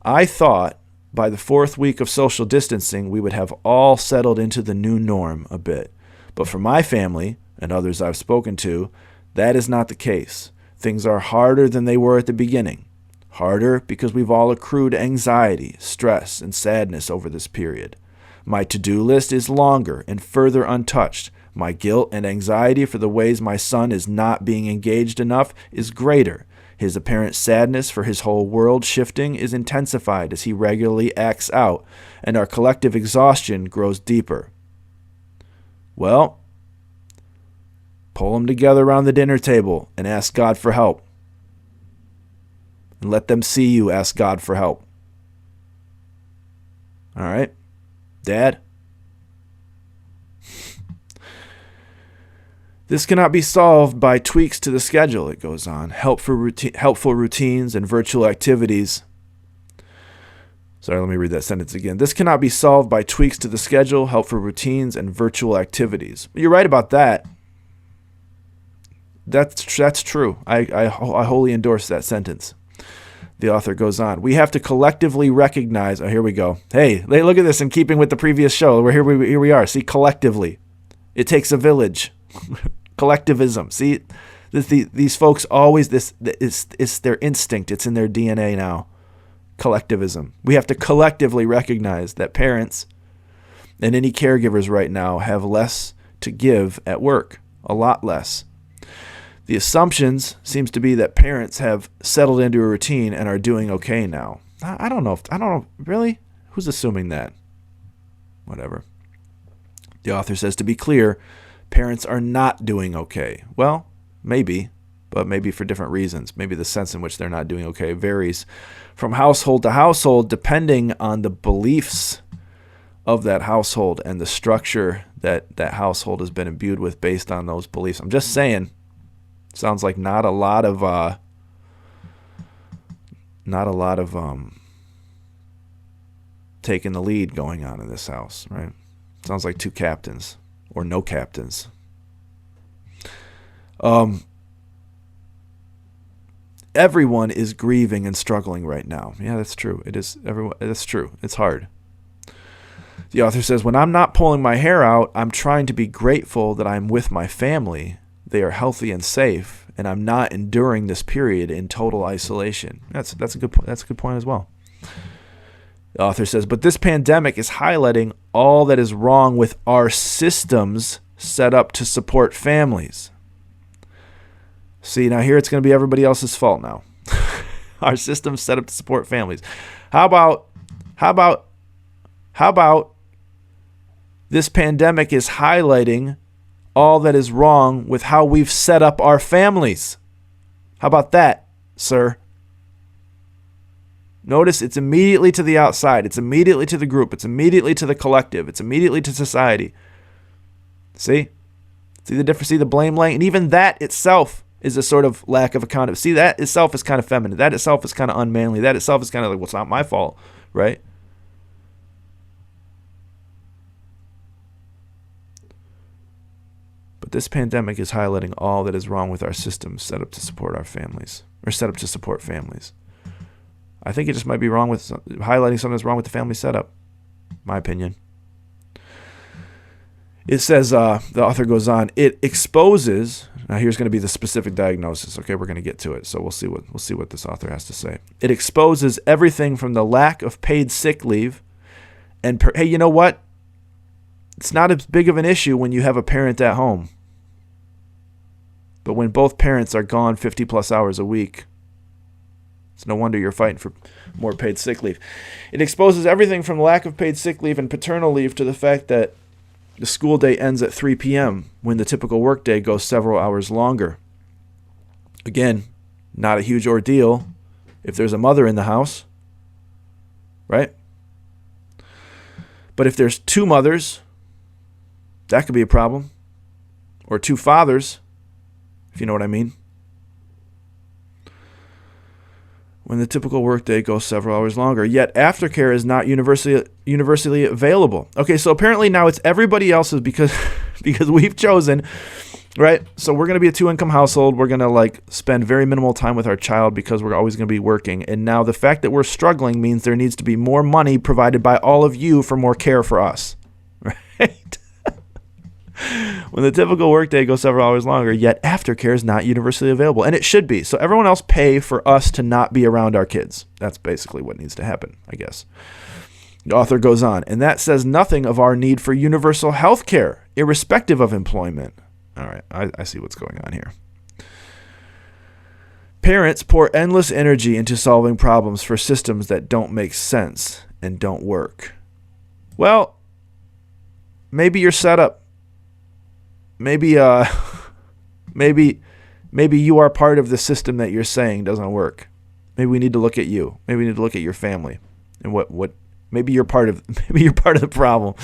I thought by the 4th week of social distancing, we would have all settled into the new norm a bit. But for my family and others I've spoken to, that is not the case. Things are harder than they were at the beginning. Harder because we've all accrued anxiety, stress, and sadness over this period. My to-do list is longer and further untouched. My guilt and anxiety for the ways my son is not being engaged enough is greater. His apparent sadness for his whole world shifting is intensified as he regularly acts out, and our collective exhaustion grows deeper. Well, pull them together around the dinner table and ask God for help. And let them see you ask God for help. All right? Dad? This cannot be solved by tweaks to the schedule, it goes on. Helpful routines and virtual activities. Sorry, let me read that sentence again. This cannot be solved by tweaks to the schedule, helpful routines, and virtual activities. You're right about that. That's true. I wholly endorse that sentence. The author goes on. We have to collectively recognize. Oh, here we go. Hey, look at this. In keeping with the previous show, here we are. See, collectively, it takes a village. Collectivism. See, these folks always. This is their instinct. It's in their DNA now. Collectivism. We have to collectively recognize that parents and any caregivers right now have less to give at work. A lot less. The assumptions seems to be that parents have settled into a routine and are doing okay now. I don't know. Really? Who's assuming that? Whatever. The author says, to be clear, parents are not doing okay. Well, maybe, but maybe for different reasons. Maybe the sense in which they're not doing okay varies from household to household, depending on the beliefs of that household and the structure that that household has been imbued with based on those beliefs. I'm just saying. Sounds like not a lot of taking the lead going on in this house, right? Sounds like two captains or no captains. Everyone is grieving and struggling right now. Yeah, that's true. It is everyone. That's true. It's hard. The author says, when I'm not pulling my hair out, I'm trying to be grateful that I'm with my family. They are healthy and safe, and I'm not enduring this period in total isolation. That's a good point. That's a good point as well. The author says, but this pandemic is highlighting all that is wrong with our systems set up to support families. See, now here it's going to be everybody else's fault now. Our systems set up to support families. How about this pandemic is highlighting all that is wrong with how we've set up our families. How about that, sir? Notice it's immediately to the outside. It's immediately to the group. It's immediately to the collective. It's immediately to society. See? See the difference? See the blame laying? And even that itself is a sort of lack of accountability. See, that itself is kind of feminine. That itself is kind of unmanly. That itself is kind of like, well, it's not my fault, right? But this pandemic is highlighting all that is wrong with our systems set up to support our families, or set up to support families. I think it just might be wrong with highlighting something that's wrong with the family setup, my opinion. It says, the author goes on, it exposes, now here's going to be the specific diagnosis. Okay, we're going to get to it. So we'll see what this author has to say. It exposes everything from the lack of paid sick leave and, hey, you know what? It's not as big of an issue when you have a parent at home. But when both parents are gone 50 plus hours a week, It's no wonder you're fighting for more paid sick leave. It exposes everything from lack of paid sick leave and paternal leave to the fact that the school day ends at 3 p.m. when the typical workday goes several hours longer. Again, not a huge ordeal if there's a mother in the house, right? But if there's two mothers, that could be a problem. Or two fathers, if you know what I mean. When the typical workday goes several hours longer. Yet aftercare is not universally available. Okay, so apparently now it's everybody else's because we've chosen, right? So we're going to be a two-income household. We're going to spend very minimal time with our child because we're always going to be working. And now the fact that we're struggling means there needs to be more money provided by all of you for more care for us, right? When the typical workday goes several hours longer, yet aftercare is not universally available. And it should be. So everyone else pay for us to not be around our kids. That's basically what needs to happen, I guess. The author goes on, and that says nothing of our need for universal health care, irrespective of employment. All right, I see what's going on here. Parents pour endless energy into solving problems for systems that don't make sense and don't work. Well, maybe you're set up. Maybe you are part of the system that you're saying doesn't work. Maybe we need to look at you. Maybe we need to look at your family and what maybe you're part of the problem.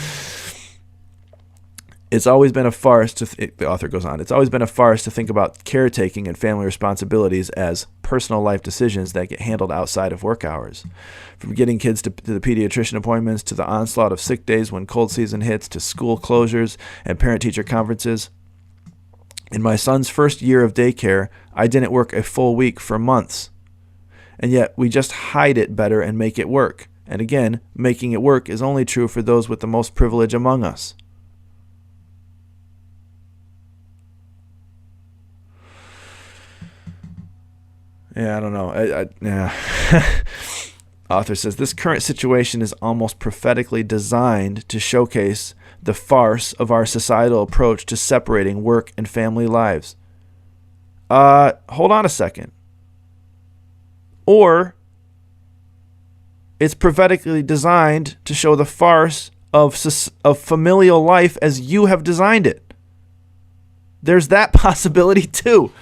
It's always been a farce the author goes on. It's always been a farce to think about caretaking and family responsibilities as personal life decisions that get handled outside of work hours. From getting kids to the pediatrician appointments, to the onslaught of sick days when cold season hits, to school closures and parent-teacher conferences. In my son's first year of daycare, I didn't work a full week for months. And yet we just hide it better and make it work. And again, making it work is only true for those with the most privilege among us. Yeah, I don't know. Yeah. Author says, this current situation is almost prophetically designed to showcase the farce of our societal approach to separating work and family lives. Hold on a second. Or it's prophetically designed to show the farce of familial life as you have designed it. There's that possibility too.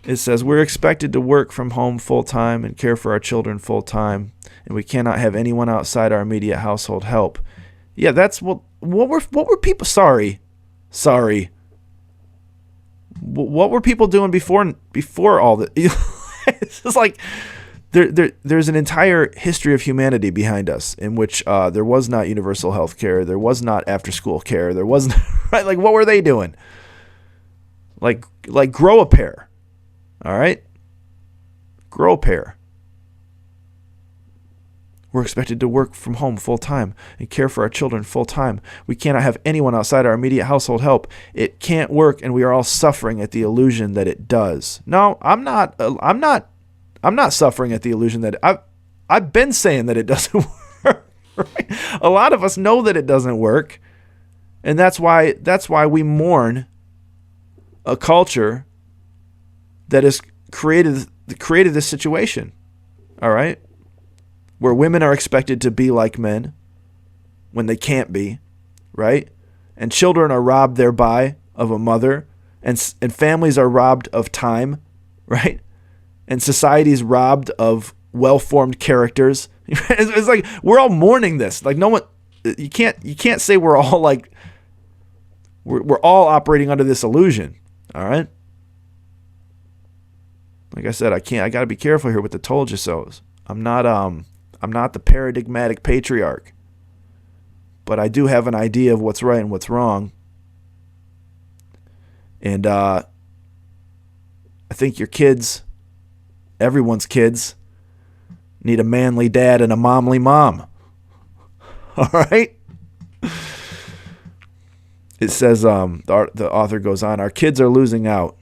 It says, we're expected to work from home full-time and care for our children full-time, and we cannot have anyone outside our immediate household help. Yeah, that's what were people, sorry. What were people doing before all that? It's just like, there's an entire history of humanity behind us in which there was not universal health care, there was not after-school care, there wasn't, right? Like, what were they doing? Like grow a pair. All right? Grow a pair. We're expected to work from home full-time and care for our children full-time. We cannot have anyone outside our immediate household help. It can't work, and we are all suffering at the illusion that it does. No, I'm not suffering at the illusion that I've been saying that it doesn't work. Right? A lot of us know that it doesn't work, and that's why we mourn a culture that has created this situation, all right? Where women are expected to be like men when they can't be, right? And children are robbed thereby of a mother, and families are robbed of time, right? And society's robbed of well-formed characters. It's like we're all mourning this. Like no one, you can't say we're all like we're all operating under this illusion, all right? Like I said, I got to be careful here with the told you so's. I'm not the paradigmatic patriarch, but I do have an idea of what's right and what's wrong. And I think your kids, everyone's kids, need a manly dad and a momly mom. All right? It says, the author goes on, our kids are losing out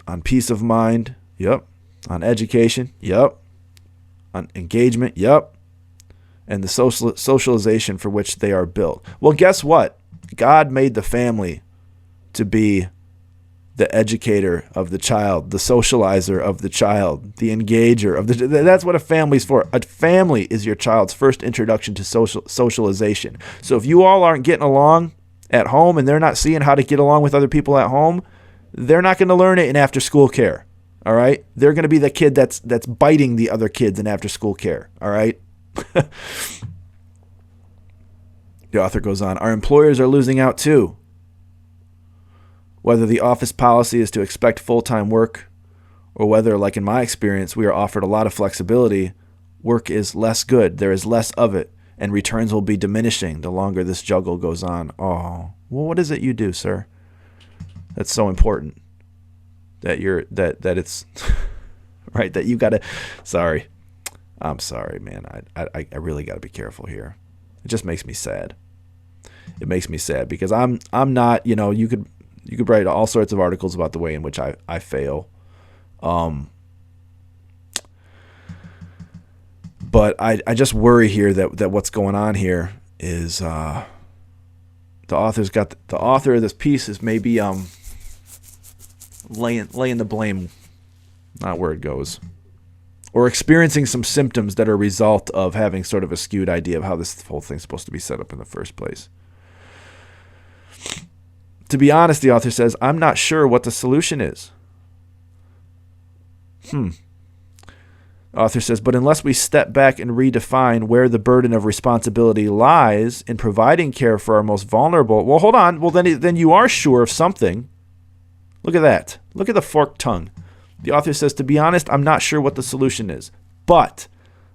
on peace of mind. Yep. On education. Yep. On engagement. Yep. And the socialization for which they are built. Well, guess what? God made the family to be the educator of the child, the socializer of the child, the engager of the. That's what a family's for. A family is your child's first introduction to socialization. So if you all aren't getting along at home and they're not seeing how to get along with other people at home, they're not going to learn it in after school care. All right? They're going to be the kid that's biting the other kids in after school care. All right? The author goes on, our employers are losing out too. Whether the office policy is to expect full-time work or whether, like in my experience, we are offered a lot of flexibility, work is less good. There is less of it, and returns will be diminishing the longer this juggle goes on. Oh, well, what is it you do, sir? That's so important that it's right, that you got to, sorry. I'm sorry, man. I really got to be careful here. It just makes me sad. It makes me sad because I'm not, you could write all sorts of articles about the way in which I fail. But I just worry here that what's going on here is the author of this piece is maybe laying the blame, not where it goes, or experiencing some symptoms that are a result of having sort of a skewed idea of how this whole thing's supposed to be set up in the first place. To be honest, the author says, I'm not sure what the solution is. The author says, but unless we step back and redefine where the burden of responsibility lies in providing care for our most vulnerable, well, hold on. Well, then you are sure of something. Look at that. Look at the forked tongue. The author says, to be honest, I'm not sure what the solution is. But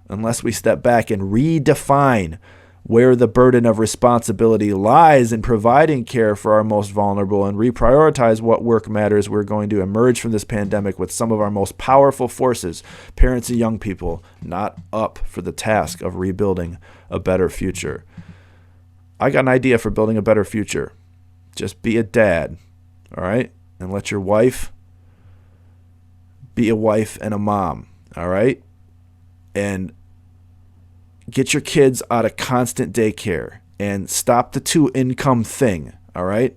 unless we step back and redefine where the burden of responsibility lies in providing care for our most vulnerable and reprioritize what work matters, we're going to emerge from this pandemic with some of our most powerful forces, parents and young people, not up for the task of rebuilding a better future. I got an idea for building a better future. Just be a dad, all right? And let your wife be a wife and a mom, all right? And get your kids out of constant daycare and stop the 2-income thing, all right?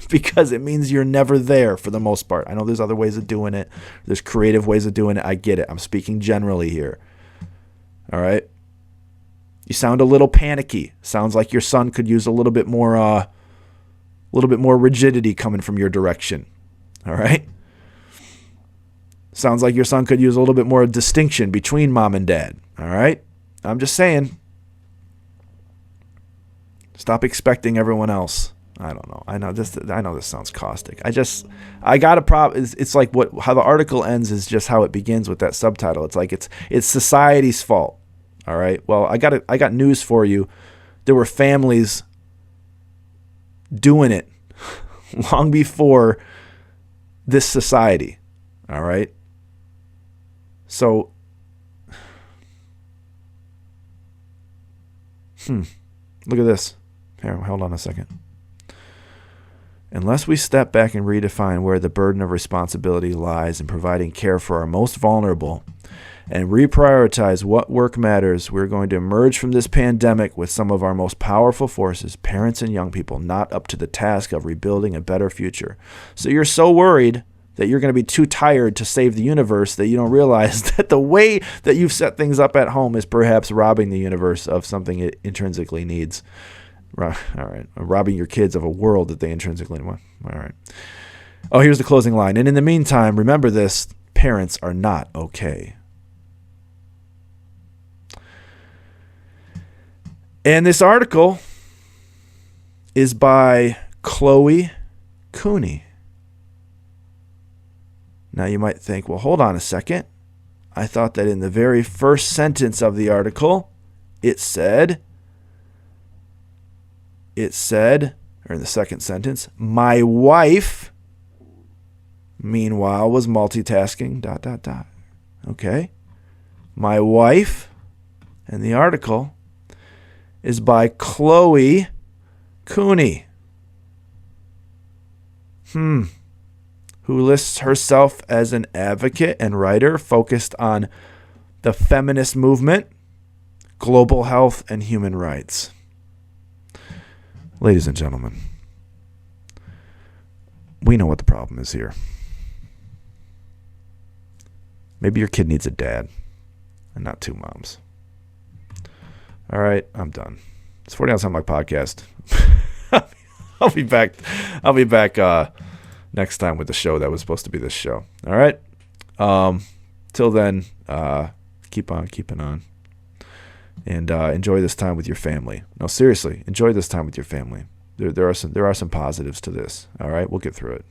Because it means you're never there for the most part. I know there's other ways of doing it. There's creative ways of doing it. I get it. I'm speaking generally here, all right? You sound a little panicky. Sounds like your son could use a little bit more rigidity coming from your direction, all right? Sounds like your son could use a little bit more distinction between mom and dad, all right? I'm just saying, stop expecting everyone else. I don't know. I know this sounds caustic. I got a problem. It's like how the article ends is just how it begins with that subtitle. It's like it's society's fault. All right. Well, I got news for you. There were families doing it long before this society. All right. So look at this. Here, hold on a second. Unless we step back and redefine where the burden of responsibility lies in providing care for our most vulnerable and reprioritize what work matters, we're going to emerge from this pandemic with some of our most powerful forces, parents and young people, not up to the task of rebuilding a better future. So you're so worried that you're going to be too tired to save the universe that you don't realize that the way that you've set things up at home is perhaps robbing the universe of something it intrinsically needs. All right. Robbing your kids of a world that they intrinsically want. All right. Oh, here's the closing line. And in the meantime, remember this, parents are not okay. And this article is by Chloe Cooney. Now you might think, well, hold on a second. I thought that in the very first sentence of the article, it said, or in the second sentence, my wife, meanwhile, was multitasking, ... Okay. My wife, and the article is by Chloe Cooney. Who lists herself as an advocate and writer focused on the feminist movement, global health, and human rights. Ladies and gentlemen, we know what the problem is here. Maybe your kid needs a dad and not two moms. All right, I'm done. It's 40 Ounce Unlocked Podcast. I'll be back. Next time with the show that was supposed to be this show. All right. Till then, keep on keeping on, and enjoy this time with your family. No, seriously, enjoy this time with your family. There are some positives to this. All right, we'll get through it.